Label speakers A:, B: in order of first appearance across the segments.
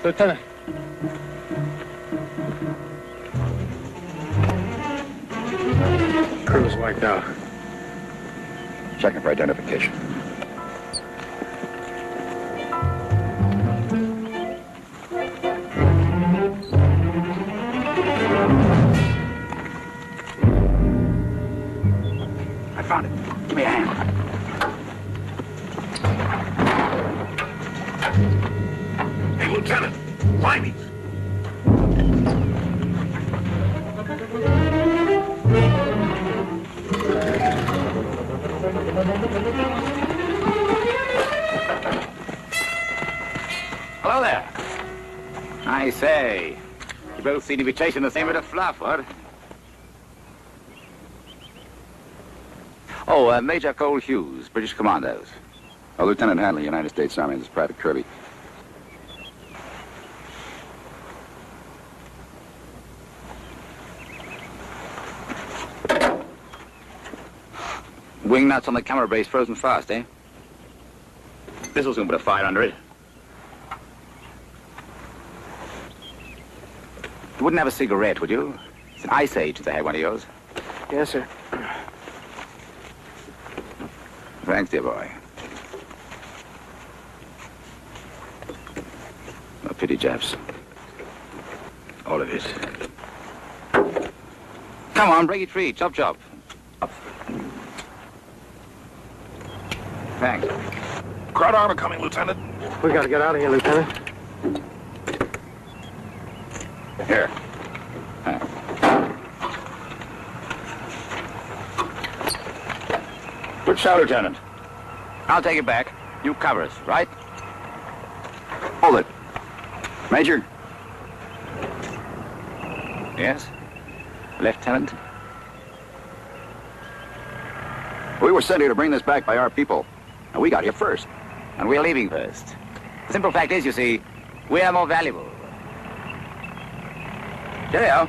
A: Lieutenant. Crew's wiped out.
B: Checking for identification. I found it. Give me a hand.
C: Hey, Lieutenant, find me.
B: Hello there. I say, you both seem to be chasing the same bit of fluff, what? Oh, Major Cole Hughes, British Commandos. Oh, Lieutenant Hanley, United States Army. This is Private Kirby. Wing nuts on the camera base frozen fast, eh? This'll soon put a fire under it. You wouldn't have a cigarette, would you? It's an ice age if they had one of yours.
A: Yes, sir.
B: Thanks, dear boy. No pity, Japs. All of it. Come on, break it free. Chop, chop. Up. Thanks.
C: Crowd armor coming, Lieutenant.
A: We gotta get out of here, Lieutenant.
B: Here. Good shot, Lieutenant. I'll take it back. You cover us, right? Hold it. Major? Yes? Lieutenant? We were sent here to bring this back by our people. And we got here first. And we're leaving first. The simple fact is, you see, we are more valuable. Cheerio.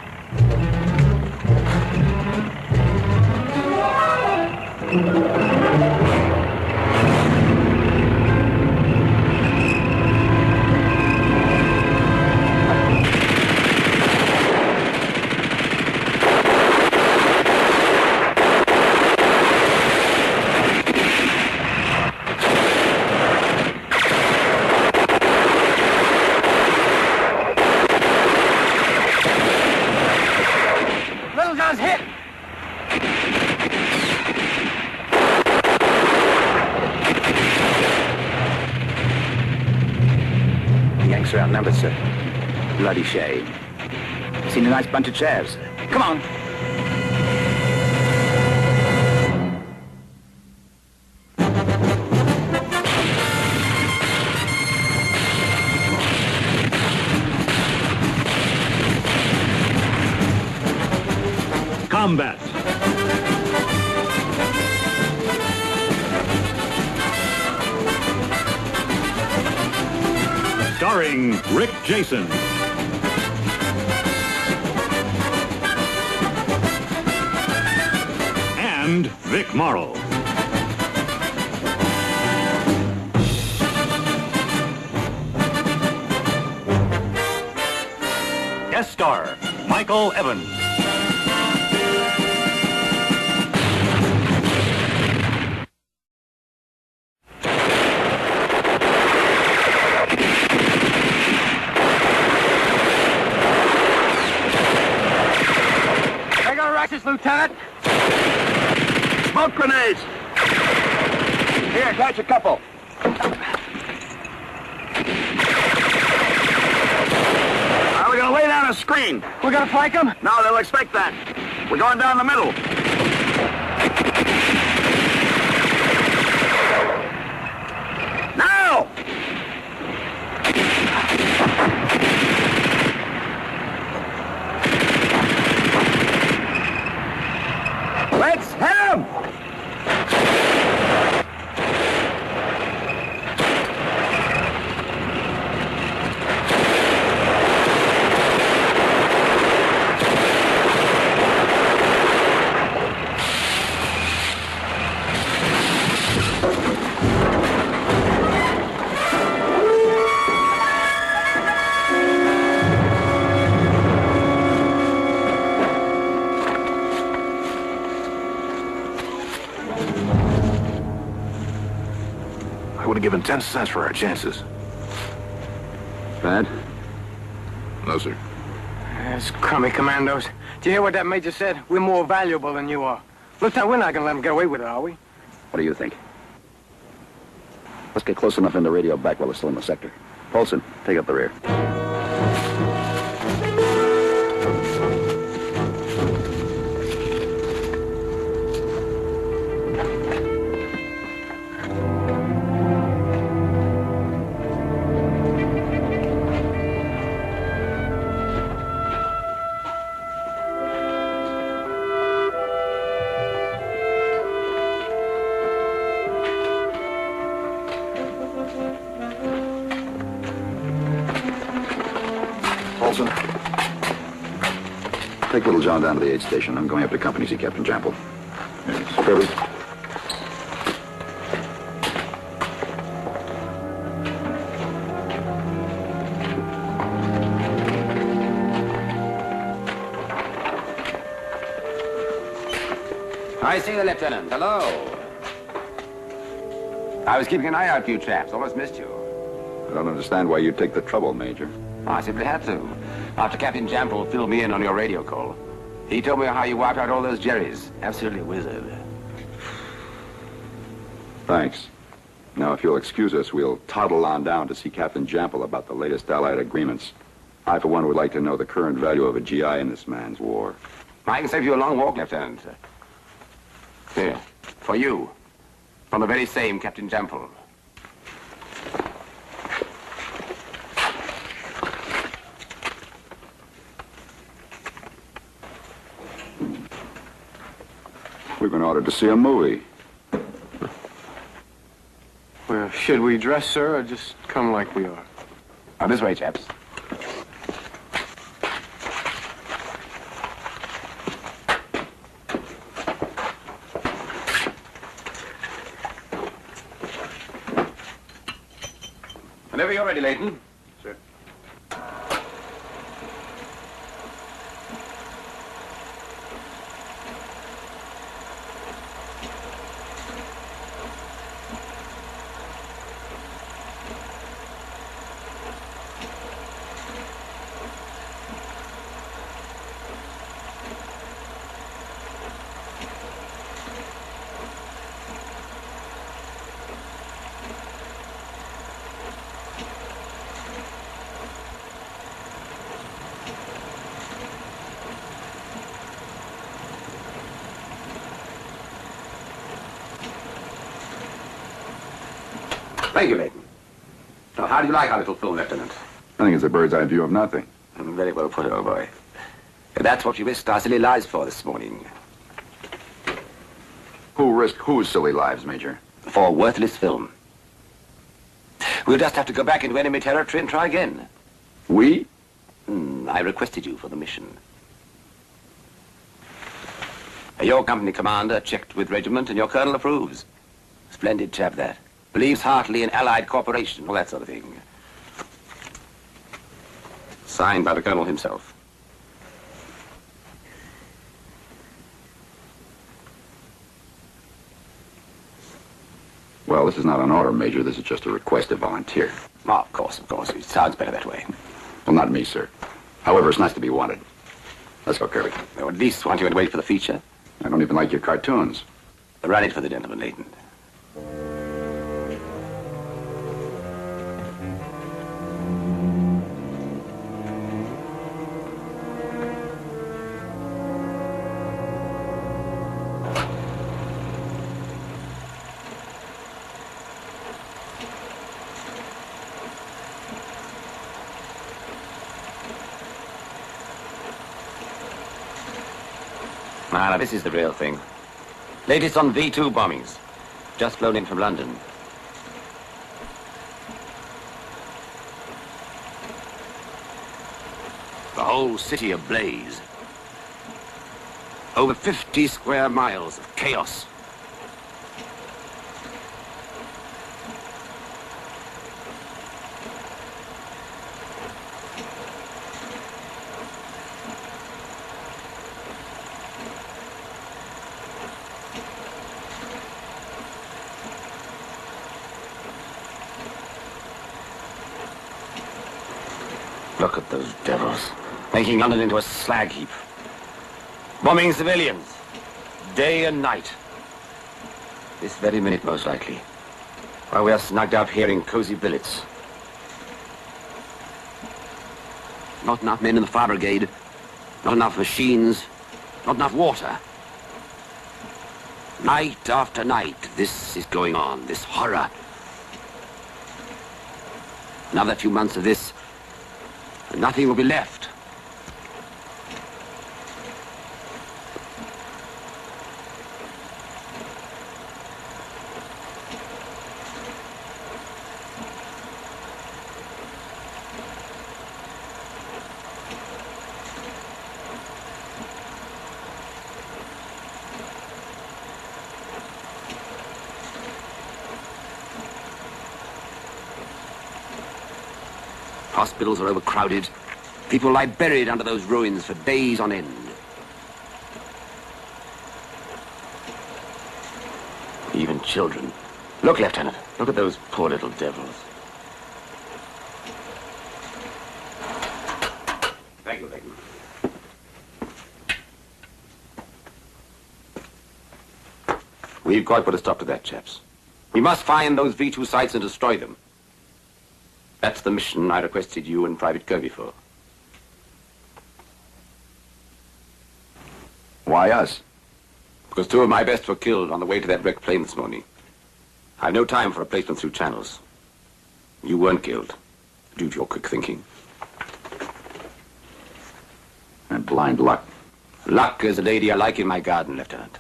B: Yanks are outnumbered, sir. Bloody shame. Seen a nice bunch of chavs. Come on.
D: Combat. Starring Rick Jason. And Vic Morrow. Guest star, Michael Evans.
B: Lieutenant. Smoke grenades. Here, catch a couple. We're gonna lay down a screen.
A: We're gonna flank them?
B: No, they'll expect that. We're going down the middle. Now! Let's hit him!
C: 10 cents for our chances.
B: Bad?
C: No, sir.
A: It's crummy, Commandos. Do you hear what that major said? We're more valuable than you are. Lieutenant, we're not going to let him get away with it, are we?
B: What do you think? Let's get close enough in the radio back while we're still in the sector. Paulson, take up the rear. Paulson, take Little John down to the aid station. I'm going up to company to see Captain Jample. Yes. Kirby. I see the Lieutenant. Hello. I was keeping an eye out for you chaps. Almost missed you.
E: I don't understand why you take the trouble, Major.
B: I simply had to. After Captain Jample filled me in on your radio call. He told me how you wiped out all those Jerrys. Absolutely a wizard.
E: Thanks. Now, if you'll excuse us, we'll toddle on down to see Captain Jample about the latest Allied agreements. I, for one, would like to know the current value of a GI in this man's war.
B: I can save you a long walk, Lieutenant. Here, for you. From the very same Captain Jample.
E: We've been ordered to see a movie.
A: Well, should we dress, sir, or just come like we are?
B: Now, this way, chaps. Whenever you're ready, Leighton.
E: Sir.
B: Thank you, Leighton. Now, how do you like our little film, Lieutenant?
E: I think it's a bird's eye view of nothing.
B: Very well put, old boy. That's what you risked our silly lives for this morning.
E: Who risked whose silly lives, Major?
B: For worthless film. We'll just have to go back into enemy territory and try again.
E: We?
B: I requested you for the mission. Your company commander checked with regiment and your colonel approves. Splendid chap, that. Believes heartily in Allied cooperation, all that sort of thing. Signed by the colonel himself.
E: Well, this is not an order, Major. This is just a request to volunteer.
B: Oh, of course. It sounds better that way.
E: Well, not me, sir. However, it's nice to be wanted. Let's go, Kirby.
B: Or at least want you to wait for the feature.
E: I don't even like your cartoons.
B: Run it for the gentleman, Leighton. Now, this is the real thing. Latest on V2 bombings. Just flown in from London. The whole city ablaze. Over 50 square miles of chaos. Look at those devils, making London into a slag heap. Bombing civilians, day and night. This very minute, most likely. While we are snugged up here in cozy billets. Not enough men in the fire brigade, not enough machines, not enough water. Night after night, this is going on, this horror. Another few months of this, and nothing will be left. Hospitals are overcrowded. People lie buried under those ruins for days on end. Even children. Look, Lieutenant. Look at those poor little devils. Thank you, Leighton. We've got to put a stop to that, chaps. We must find those V2 sites and destroy them. That's the mission I requested you and Private Kirby for.
E: Why us?
B: Because two of my best were killed on the way to that wrecked plane this morning. I've no time for replacement through channels. You weren't killed, due to your quick thinking.
E: And blind luck.
B: Luck is a lady I like in my garden, Lieutenant.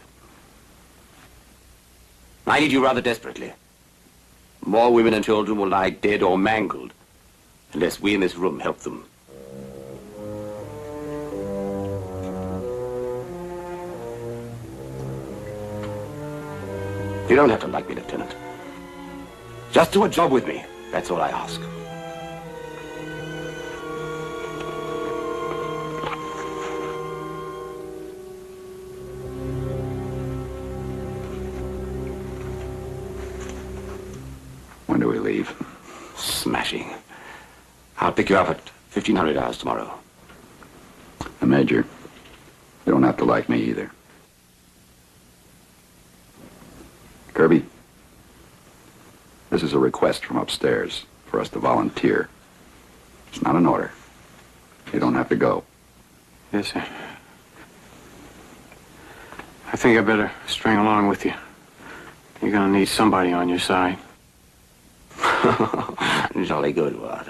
B: I need you rather desperately. More women and children will lie dead or mangled unless we in this room help them. You don't have to like me, Lieutenant. Just do a job with me. That's all I ask.
E: When do we leave?
B: Smashing. I'll pick you up at 1500 hours tomorrow.
E: Major, you don't have to like me either. Kirby, this is a request from upstairs for us to volunteer. It's not an order. You don't have to go.
A: Yes, sir. I think I better string along with you. You're gonna need somebody on your side.
B: Jolly good, Ward.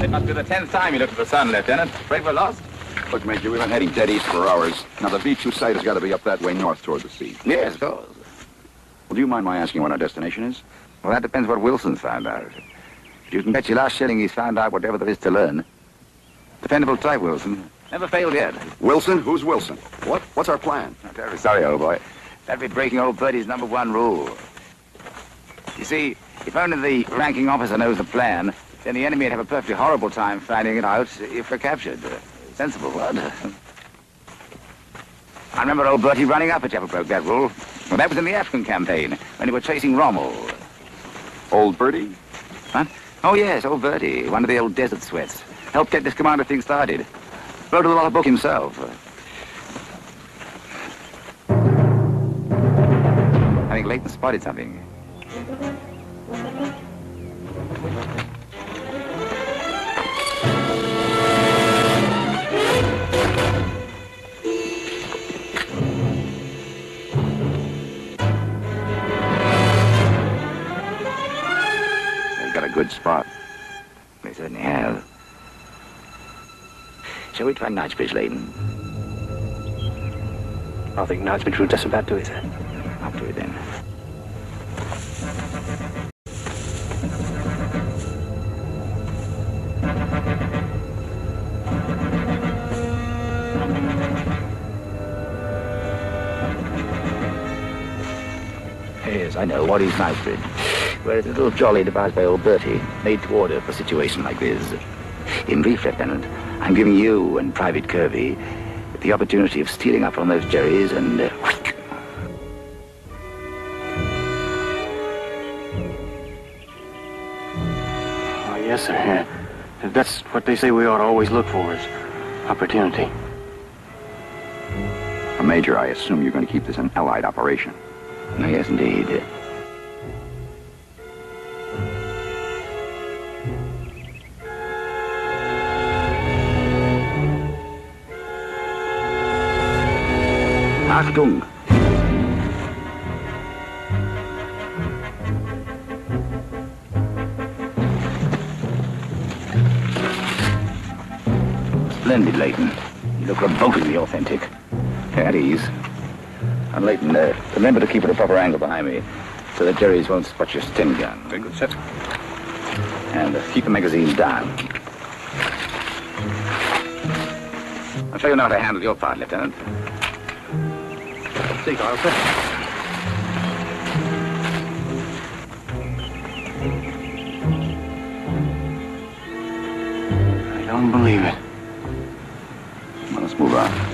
F: It must be the 10th time you looked at the sun, Lieutenant. Afraid we're lost?
E: Look, Major, we've been heading dead east for hours. Now, the V2 site has got to be up that way north toward the sea.
B: Yes, of course.
E: Well, do you mind my asking what our destination is?
F: Well, that depends what Wilson's found out. But you can bet your last shilling he's found out whatever there is to learn. Dependable type, Wilson. Never failed yet.
E: Wilson? Who's Wilson? What's our plan?
F: I'm terribly sorry, old boy. That'd be breaking old Bertie's #1 rule. You see, if only the ranking officer knows the plan, then the enemy would have a perfectly horrible time finding it out if we're captured. Sensible word. I remember old Bertie running up a chap who broke that rule. Well, that was in the African campaign, when they were chasing Rommel.
E: Old Bertie?
F: Huh? Oh, yes, old Bertie, one of the old desert sweats. Helped get this commander thing started. Wrote a lot of book himself. I think Leighton spotted something. They've got a good spot. They certainly have. Shall we try Knightsbridge, Leighton?
G: I think Knightsbridge will just about do it, sir.
F: Up to it, then. Yes, I know. What is Knightsbridge? Well, it's a little jolly devised by old Bertie, made to order for a situation like this. In brief, Lieutenant, I'm giving you and Private Kirby the opportunity of stealing up on those Jerrys and...
G: Oh, yes, sir. Yeah. That's what they say we ought to always look for is opportunity.
E: Major, I assume you're going to keep this an Allied operation.
F: Oh, yes, indeed. Achtung! Splendid, Leighton. You look revoltingly authentic. At ease. And Leighton, remember to keep at a proper angle behind me so that Jerry's won't spot your stim gun.
E: Very good, sir.
F: And keep the magazine down. I'll show you now how to handle your part, Lieutenant.
G: See, Carl, sir. I don't believe it.
F: Well, let's move on.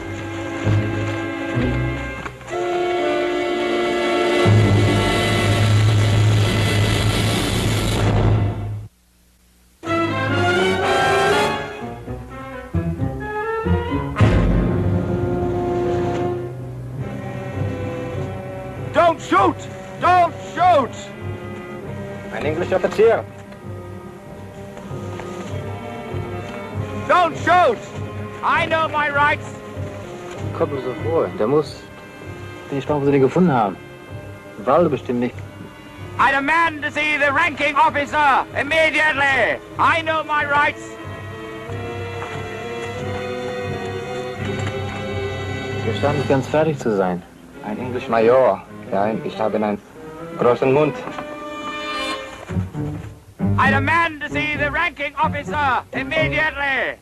A: Don't shoot! Don't shoot!
G: Ein English officer.
A: Don't shoot! I know my rights!
G: Kommt mir so vor. Der muss den Stoff, wo sie den gefunden haben. Walde bestimmt nicht.
A: I demand to see the ranking officer immediately! I know my rights!
G: Wir scheinen nicht ganz fertig zu sein. Ein English Major. Nein, ich habe einen großen Mund.
A: I demand to see the ranking officer immediately!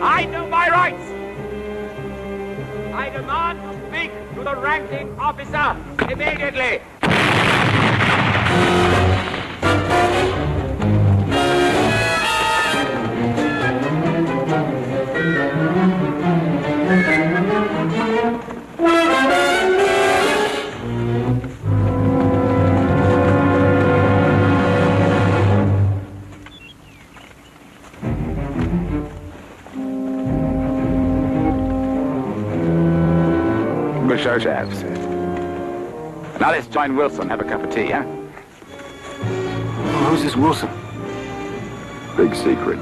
A: I know my rights! I demand to speak to the ranking officer immediately!
F: Show chaps. Now let's join Wilson, have a cup of tea, huh?
G: Who's this Wilson?
E: Big secret.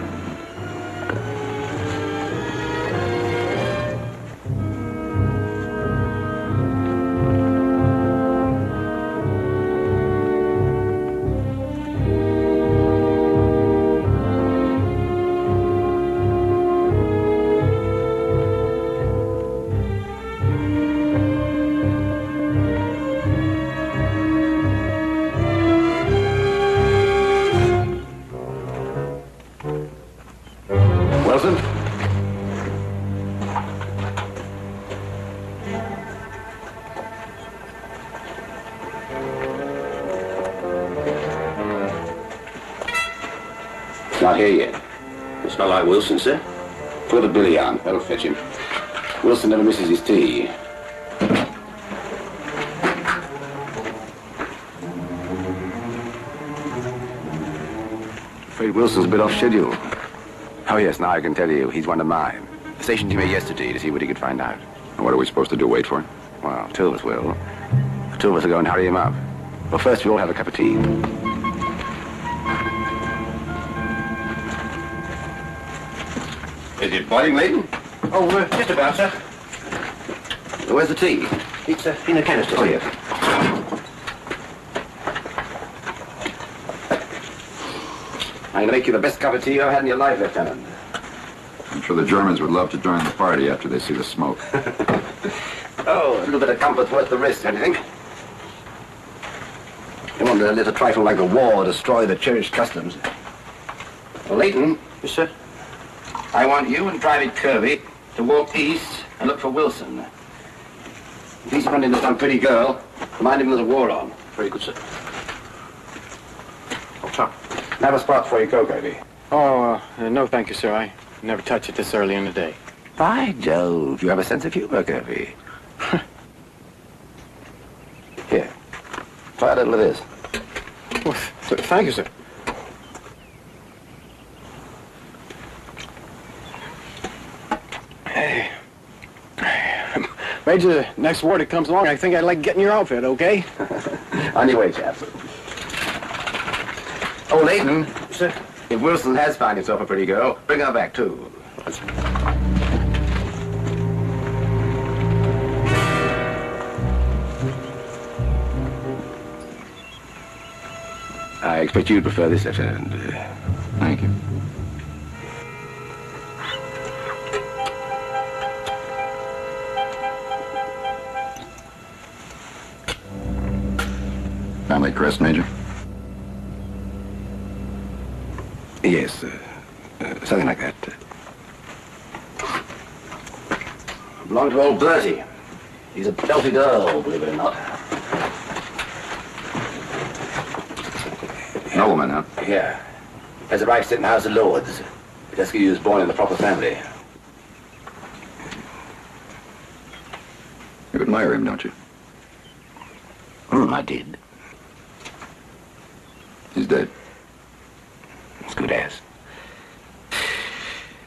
B: Wilson?
H: Not here yet. It's not like Wilson, sir. Put the billy on. That'll fetch him. Wilson never misses his tea.
B: Afraid Wilson's a bit off schedule. Oh, yes, now I can tell you. He's one of mine. Stationed here yesterday to see what he could find out.
E: And what are we supposed to do, wait for him?
B: Well, two of us will. The two of us will go and hurry him up. But first, we all have a cup of tea.
H: Is it boiling, Leighton?
G: Oh, just about, sir.
H: Where's the tea?
G: It's in a canister.
H: Oh, yes. I'm going to make you the best cup of tea you've ever had in your life, Lieutenant.
E: I'm sure the Germans would love to join the party after they see the smoke.
H: Oh, a little bit of comfort's worth the risk, don't you think? You want to let a trifle like a war destroy the cherished customs. Well, Leighton.
G: Yes, sir.
H: I want you and Private Kirby to walk east and look for Wilson. If he's run into some pretty girl, Remind him there's a war on. Very good, sir. Have a spot before you go, Gravy.
A: Oh, no thank you, sir. I never touch it this early in the day.
H: By Jove, you have a sense of humor, Gravy. Here, try a little of this.
A: Well, thank you, sir. Hey. Major, next war that comes along, I think I'd like getting your outfit, okay?
H: On your way, chaps. Oh, Leighton. Sir? If Wilson has found himself a pretty girl, bring her back, too. I expect you'd prefer this, Lieutenant.
E: Thank you. Family crest, Major?
H: Yes, something like that. Belonged to old Bertie. He's a belted earl, believe it or not.
E: Nobleman, huh?
H: Yeah. Has the right to sit in the House of Lords. Just he was born in the proper family.
E: You admire him, don't you?
H: I did.
E: He's dead.
H: As good as.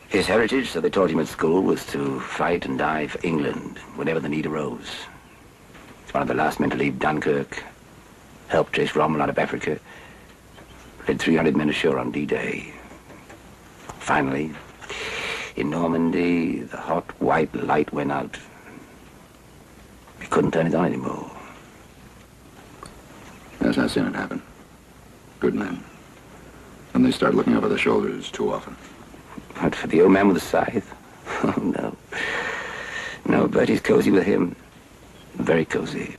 H: His heritage, so they taught him at school, was to fight and die for England whenever the need arose. He's one of the last men to leave Dunkirk, helped chase Rommel out of Africa, led 300 men ashore on D-Day. Finally, in Normandy, the hot white light went out. He couldn't turn it on anymore.
E: Yes, I've seen it happen. Good men. And they start looking over their shoulders too often.
H: Not for the old man with the scythe. Oh, no. No, Bertie's cozy with him. Very cozy.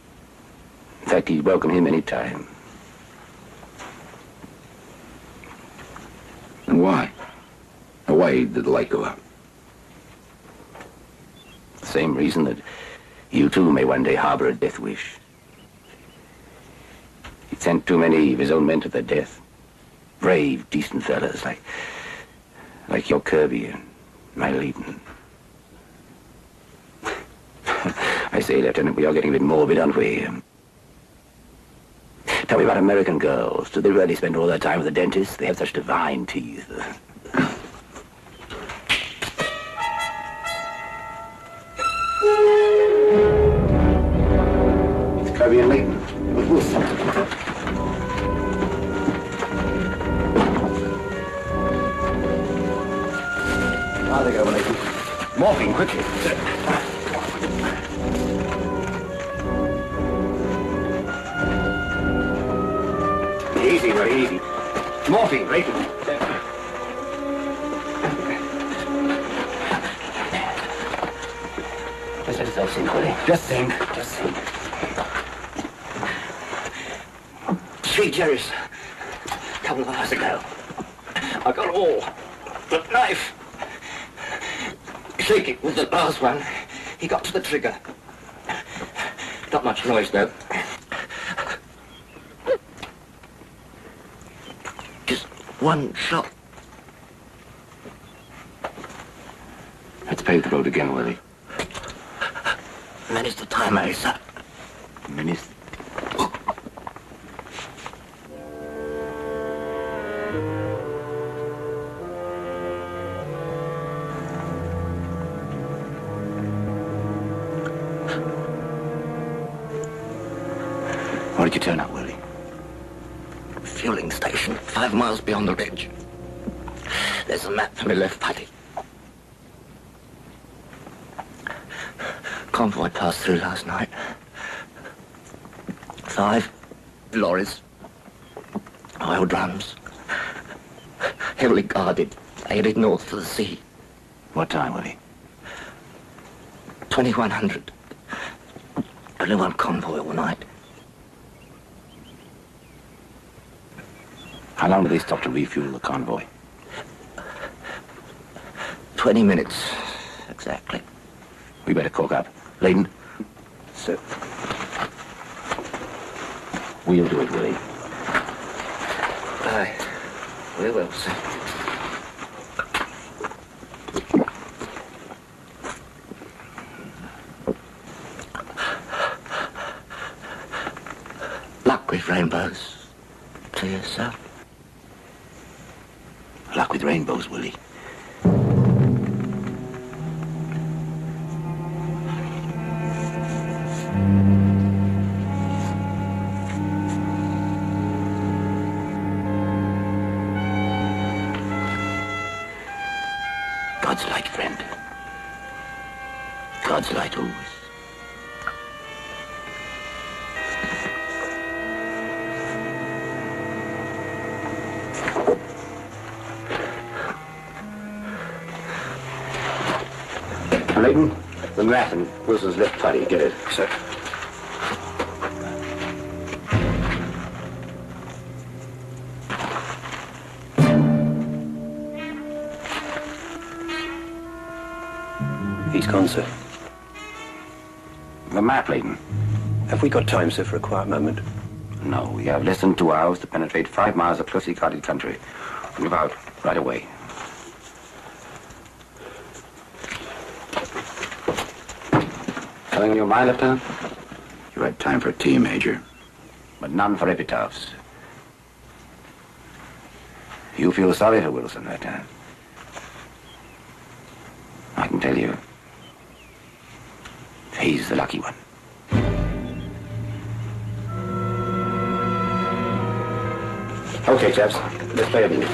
H: In fact, he'd welcome him any time.
E: And why? And why did the light go out?
H: The same reason that you too may one day harbor a death wish. He'd sent too many of his own men to their death. Brave, decent fellas like your Kirby and my Leighton. I say, Lieutenant, we are getting a bit morbid, aren't we? Tell me about American girls. Do they really spend all their time with the dentist? They have such divine teeth. It's Kirby and Leighton with Wilson. How they go, Leighton? Morphine, quickly. Easy, very easy. Morphine, Leighton. Just let yourself sink, will you? Just sink, just sink. 3 Jerry's. A couple of hours ago. I got all. The knife. Shaking with the last one. He got to the trigger. Not much noise, though. Just one shot. Let's pave the road again, Willie. Many's the time, eh, sir? Many's... Where did you turn up, Willie? Fueling station, 5 miles beyond the ridge. There's a map for my left paddy. Convoy passed through last night. 5 lorries, oil drums, heavily guarded, headed north to the sea. What time, Willie? 2100. Only one convoy all night. How long do they stop to refuel the convoy? 20 minutes, exactly. We better cork up. Leighton? Sir. We'll do it, Willie. Aye. We will, sir. Luck with rainbows. To you, sir. Luck with rainbows, Willie. God's light, friend. God's light always. Layton, the mat and Wilson's left toddy. Get it. Sir.
I: He's gone, sir.
B: The map, Layton.
I: Have we got time, sir, for a quiet moment?
B: No, we have less than 2 hours to penetrate 5 miles of closely guarded country. Move out right away. Something on your mind, Lieutenant?
F: You had time for tea, Major.
B: But none for epitaphs. You feel sorry for Wilson, Lieutenant. I can tell you, he's the lucky one. Okay, chaps, let's play a minute.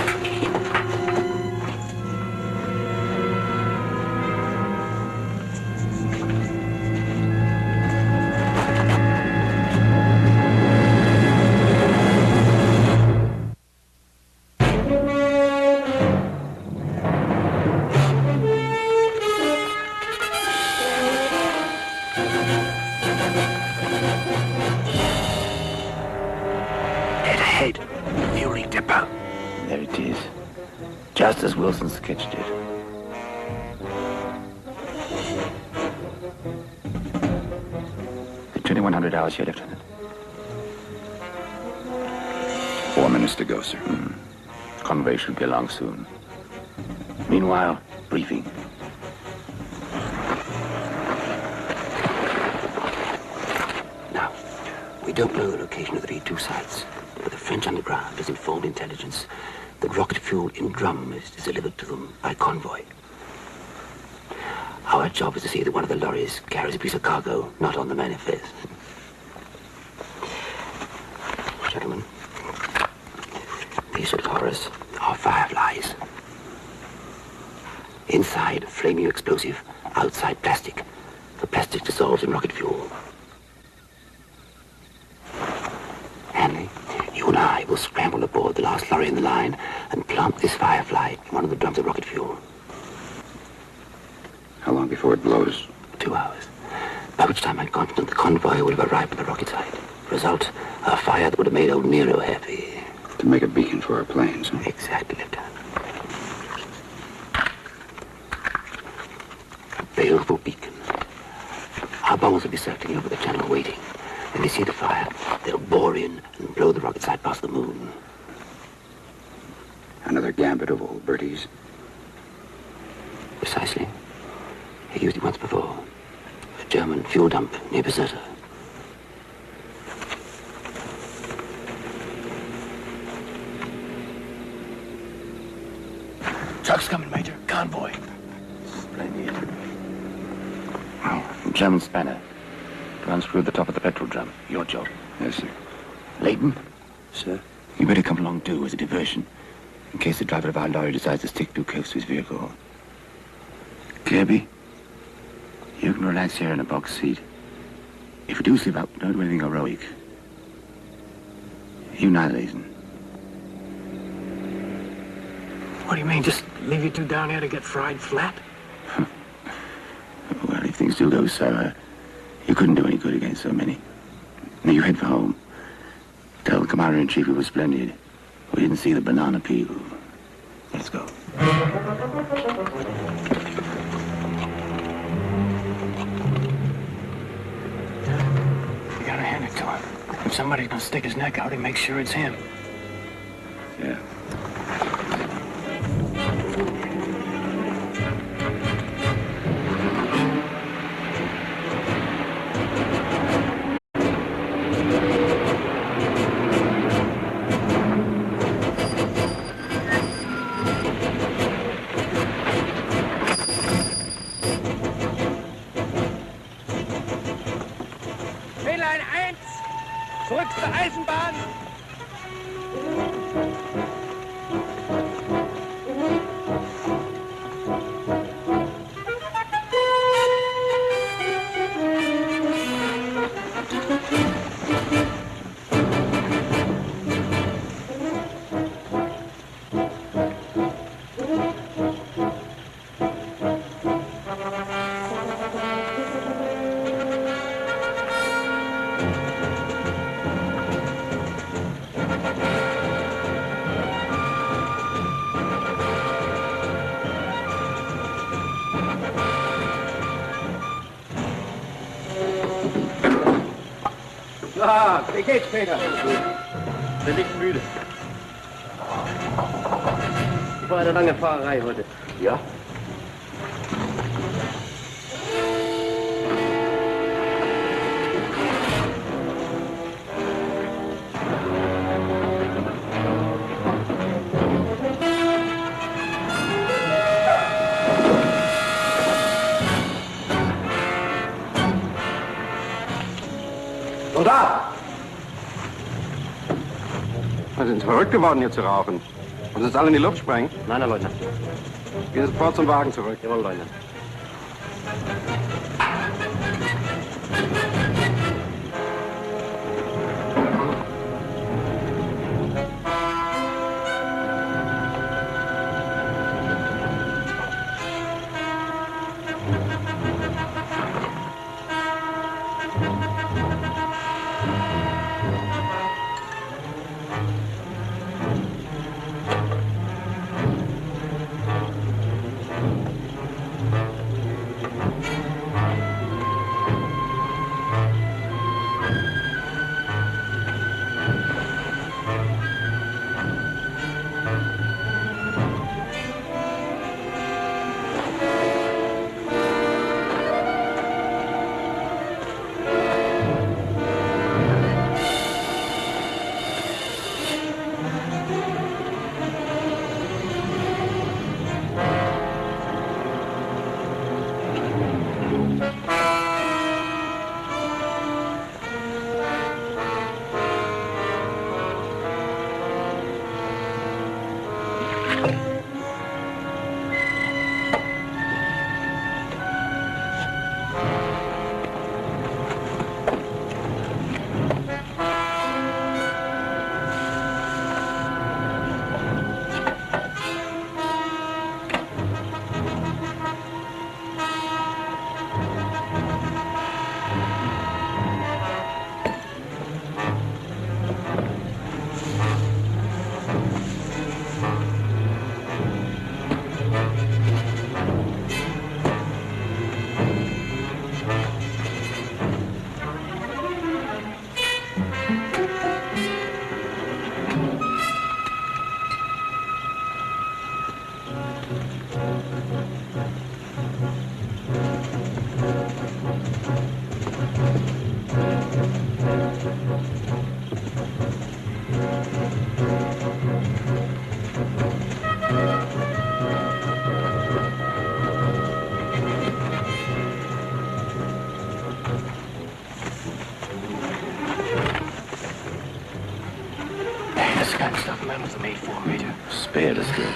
B: There it is, just as Wilson sketched it. The 2100 hours here, Lieutenant.
E: 4 minutes to go, sir.
B: Convoy should be along soon. Meanwhile, briefing.
H: Now, we don't know the location of the B-2 sites, but the French underground has informed intelligence that rocket fuel in drums is delivered to them by convoy. Our job is to see that one of the lorries carries a piece of cargo not on the manifest. Gentlemen, these before us are fireflies. Inside, flaming explosive. Outside, plastic. The plastic dissolves in rocket fuel. Hanley, you and I will scramble aboard the last lorry in the line and plant this firefly in one of the drums of rocket fuel.
E: How long before it blows?
H: 2 hours. By which time I'm confident the convoy will have arrived at the rocket site. Result, a fire that would have made old Nero happy.
E: To make a beacon for our planes, huh?
H: Exactly, Lieutenant. A baleful beacon. Our bombers will be circling over the channel waiting. When they see the fire, they'll bore in and blow the rocket site past the moon.
E: Another gambit of old Bertie's.
H: Precisely. He used it once before. A German fuel dump near Bizerta.
B: Truck's coming, Major. Convoy. Splendid. Oh, German spanner. To unscrew the top of the petrol drum. Your job.
E: Yes, sir.
B: Layton,
I: Sir?
B: you better come along too as a diversion. In case the driver of our lorry decides to stick too close to his vehicle. Kirby, you can relax here in a box seat. If you do slip out, don't do anything heroic. You neither, Layton.
A: What do you mean, just leave you two down here to get fried flat?
B: Well, if things do go sour, you couldn't do any good against so many. Now you head for home. Tell the Commander-in-Chief it was splendid. We didn't see the banana peel. Let's go. You gotta hand it to him.
A: If somebody's gonna stick his neck out, he makes sure it's him.
F: Yeah.
A: Fähnlein 1! Zurück zur Eisenbahn!
I: Ah, wie geht's, Peter? Der liegt müde. Ich war eine lange Fahrerei heute. Ja?
G: Und da!
J: Wir sind verrückt geworden, hier zu rauchen. Und uns alle in die Luft sprengen.
G: Nein, Herr Leutnant.
J: Geh sofort zum Wagen zurück.
G: Jawohl, Leutnant.
A: Kind of stuff metals are made for, Major.
H: Spared us good.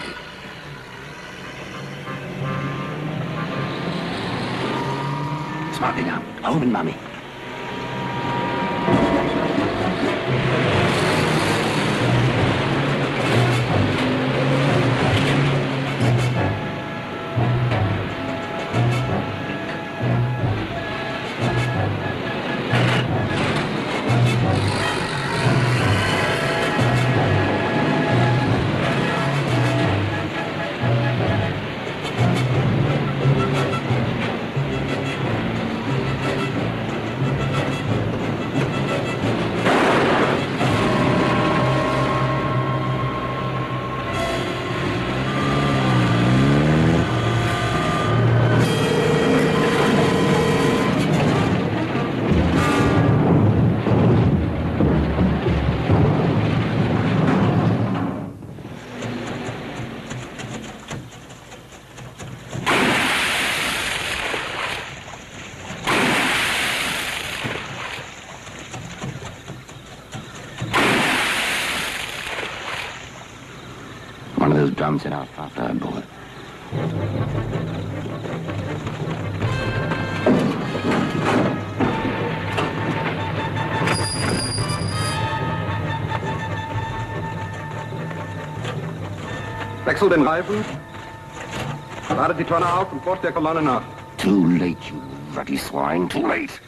H: Smartly now. Home and Mummy. those drums in our far board.
J: Wechsel den Reifen. Ladet die Tonne auf und folgt der Kolonne nach.
H: Too late, you ruddy swine. Too late.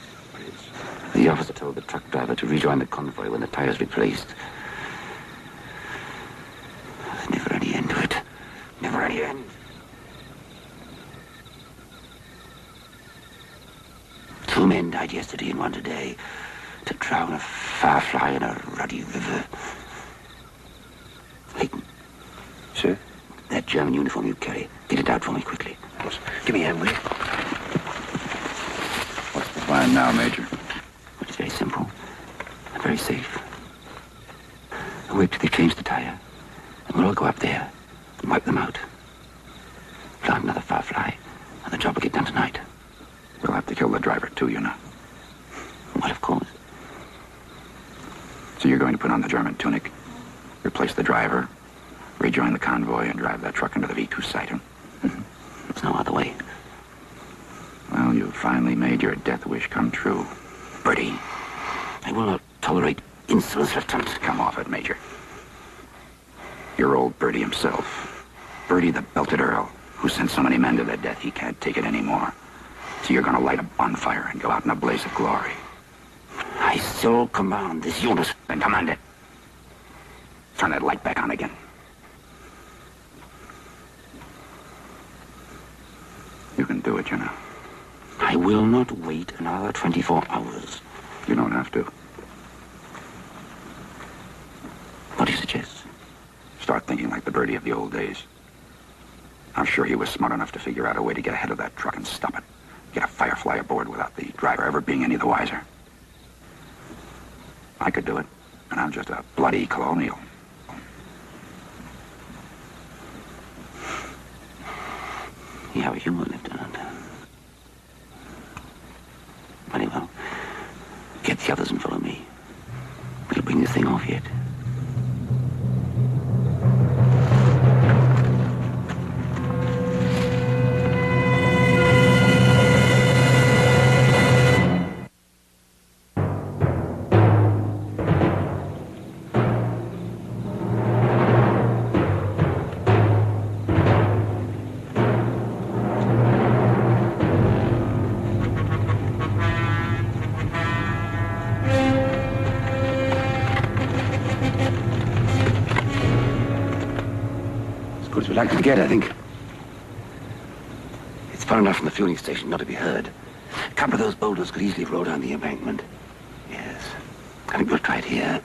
H: The officer told the truck driver to rejoin the convoy when the tire's replaced. There's never any end to it. Never any end. Two men died yesterday and one today to drown a firefly in a ruddy river. Leighton.
F: Sir?
H: That German uniform you carry. Get it out for me quickly.
F: Give me a hand, will you? What's the plan now, Major?
H: It's very simple and very safe. I'll wait till they change the tire, and we'll all go up there and wipe them out. Plant another firefly, and the job will get done tonight.
F: We'll have to kill the driver, too, you know.
H: Well, of course.
F: So you're going to put on the German tunic, replace the driver, rejoin the convoy, and drive that truck into the V2 site, huh?
H: There's no other way.
F: Well, you've finally made your death wish come true.
H: Bertie, I will not tolerate insolence, Lieutenant.
F: Come off it, Major. Your old Bertie himself. Bertie the belted Earl, who sent so many men to their death he can't take it anymore. So you're gonna light a bonfire and go out in a blaze of glory.
H: I so command this unit.
F: Then command it. Turn that light back on again. You can do it, you know.
H: I will not wait another 24 hours.
F: You don't have to.
H: What do you suggest?
F: Start thinking like the Bertie of the old days. I'm sure he was smart enough to figure out a way to get ahead of that truck and stop it. Get a Firefly aboard without the driver ever being any the wiser. I could do it, and I'm just a bloody colonial.
H: You have a humor, Lieutenant. Very well. Get the others and follow me. We'll bring this thing off yet. We'd like to get, I think. It's far enough from the fueling station not to be heard. A couple of those boulders could easily roll down the embankment. Yes. I think we'll try it here.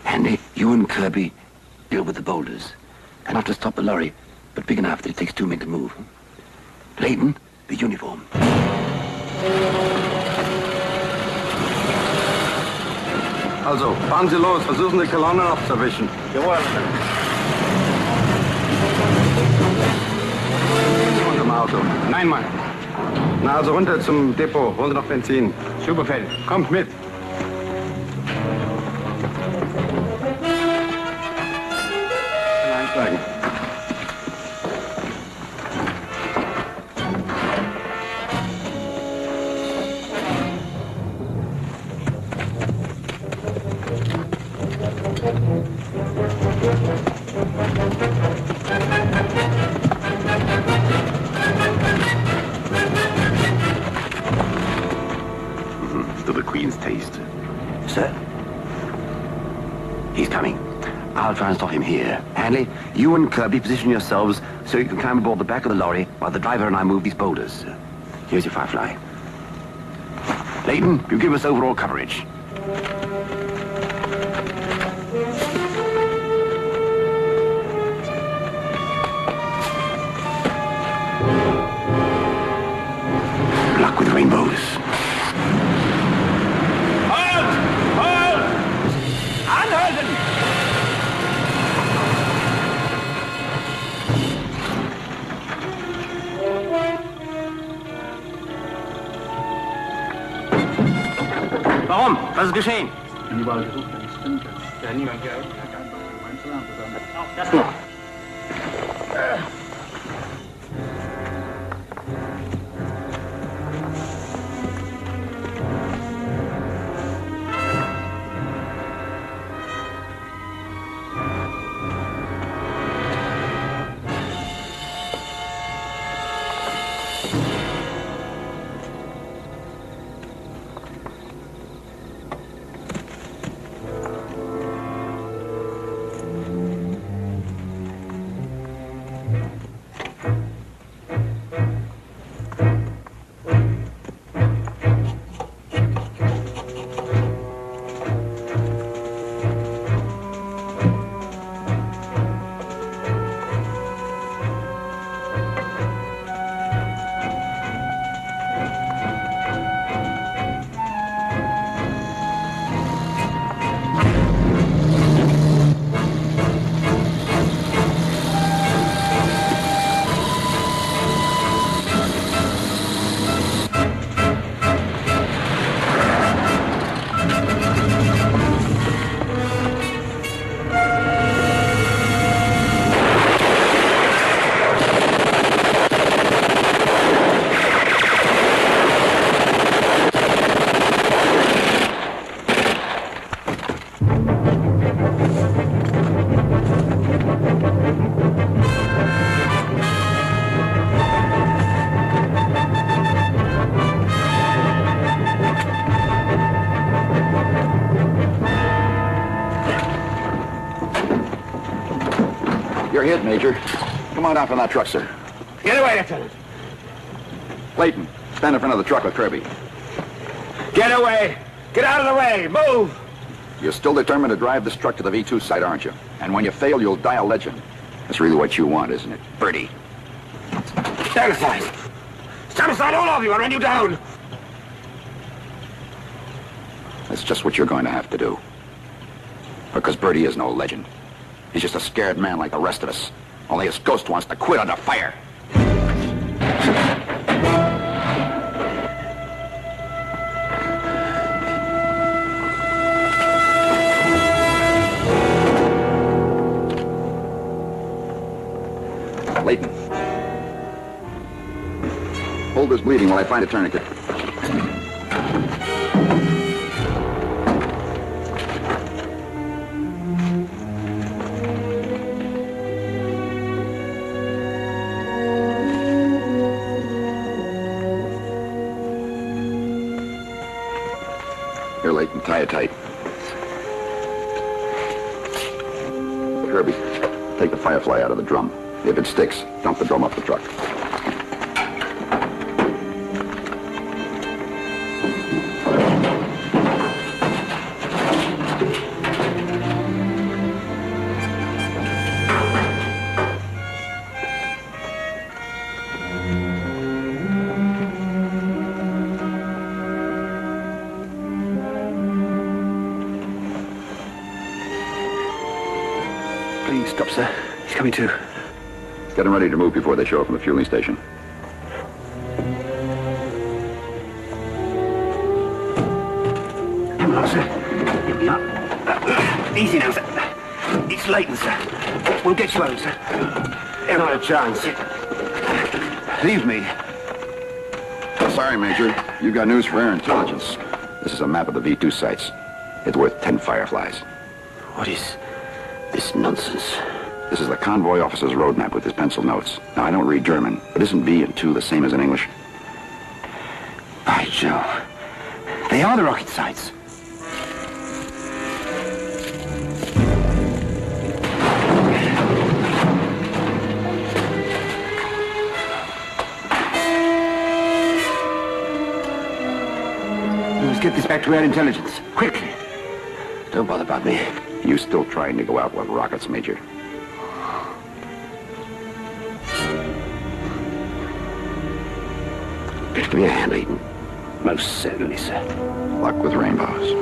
H: Handy, you and Kirby deal with the boulders. Enough to stop the lorry, but big enough that it takes 2 men to move. Leighton, the uniform.
J: Also, fahren Sie los, versuchen die Kolonne abzuwischen.
I: Jawohl.
J: Und im Auto.
I: Nein, Mann.
J: Na, also runter zum Depot, holen Sie noch Benzin.
I: Superfeld. Kommt mit.
J: Einsteigen.
H: To the Queen's taste. Sir? He's coming. I'll try and stop him here. Hanley, you and Kirby position yourselves so you can climb aboard the back of the lorry while the driver and I move these boulders. Here's your Firefly. Leighton, you give us overall coverage. Luck with rainbows.
B: Warum? Was ist geschehen?
I: Überall gesucht, wenn es stimmt. Ja, niemand hier. Auch das noch.
E: You're hit, Major. Come on down from that truck, sir.
B: Get away, Lieutenant.
E: Clayton, stand in front of the truck with Kirby.
B: Get away. Get out of the way. Move.
E: You're still determined to drive this truck to the V2 site, aren't you? And when you fail, you'll die a legend. That's really what you want, isn't it, Birdie?
B: Stand aside. Stand aside, all of you. I run you down.
E: That's just what you're going to have to do. Because Birdie is no legend. He's just a scared man like the rest of us. Only his ghost wants to quit under fire. Leighton. Hold this bleeding while I find a tourniquet. Here, Leighton, tie it tight. Kirby, take the firefly out of the drum. If it sticks, dump the drum off the truck.
A: Please stop, sir. He's coming to.
E: Get them ready to move before they show up from the fueling station.
A: Come on, sir. Easy now, sir. It's Leighton, sir. We'll get you home, sir.
B: Not a chance.
E: Leave me. Sorry, Major. You've got news for air intelligence. This is a map of the V2 sites. It's worth 10 fireflies.
B: What is this nonsense?
E: This is the convoy officer's roadmap with his pencil notes. Now, I don't read German, but isn't B and 2 the same as in English?
B: By Joe. They are the rocket sites. Let's get this back to air intelligence. Quickly. Don't bother about me.
E: You still trying to go out with rockets, Major?
B: Give me a hand, Leighton. Most certainly, sir.
E: Luck with rainbows.